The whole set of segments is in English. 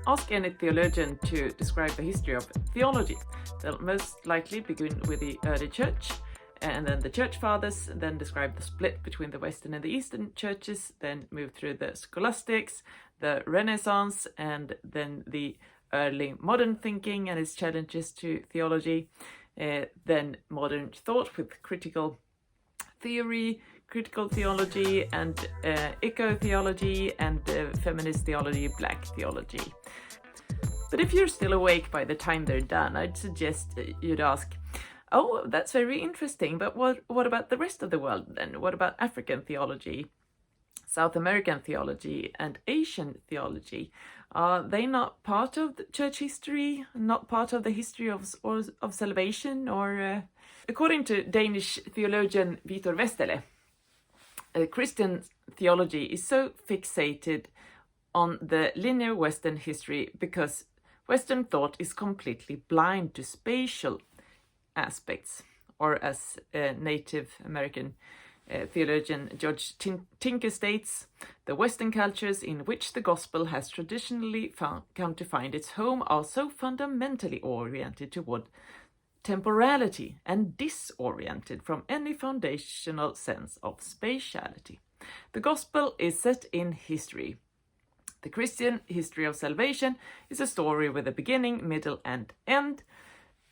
Ask any theologian to describe the history of theology. They'll most likely begin with the early church, and then the church fathers, then describe the split between the Western and the Eastern churches, then move through the scholastics, the Renaissance, and then the early modern thinking and its challenges to theology, then modern thought with critical theory, critical theology, and eco-theology, and feminist theology, black theology. But if you're still awake by the time they're done, I'd suggest you'd ask, oh, that's very interesting, but what about the rest of the world then? What about African theology, South American theology, and Asian theology? Are they not part of the church history, not part of the history of salvation? Or according to Danish theologian Vitor Westhelle, Christian theology is so fixated on the linear Western history because Western thought is completely blind to spatial aspects, or as Native American theologian George Tinker states, the Western cultures in which the gospel has traditionally come to find its home are so fundamentally oriented toward temporality and disoriented from any foundational sense of spatiality. The gospel is set in history. The Christian history of salvation is a story with a beginning, middle, and end.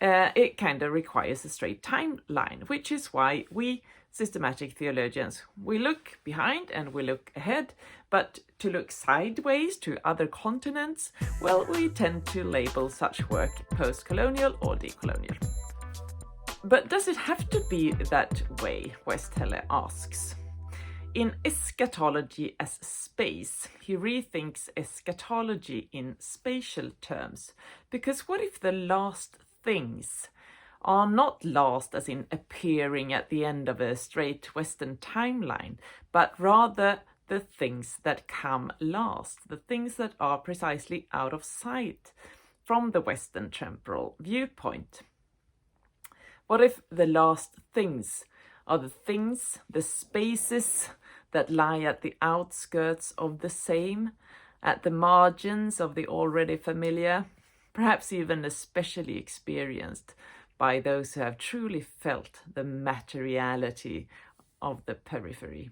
It kind of requires a straight timeline, which is why we systematic theologians, we look behind and we look ahead, but to look sideways to other continents, well, we tend to label such work post-colonial or decolonial. But does it have to be that way, Westhelle asks. In Eschatology as Space, he rethinks eschatology in spatial terms, because what if the last things are not last as in appearing at the end of a straight Western timeline, but rather the things that come last, the things that are precisely out of sight from the Western temporal viewpoint? What if the last things are the spaces that lie at the outskirts of the same, at the margins of the already familiar, perhaps even especially experienced by those who have truly felt the materiality of the periphery?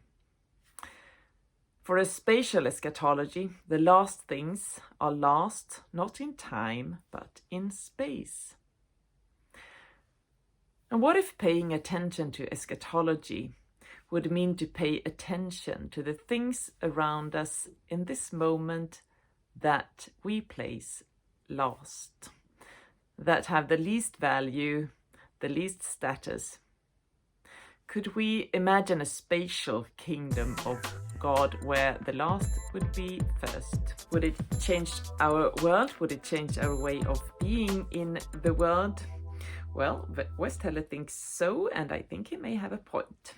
For a spatial eschatology, the last things are last not in time, but in space. And what if paying attention to eschatology would mean to pay attention to the things around us in this moment that we place last, that have the least value, the least status? Could we imagine a spatial kingdom of God where the last would be first? Would it change our world? Would it change our way of being in the world? Well, Westhelle thinks so, and I think he may have a point.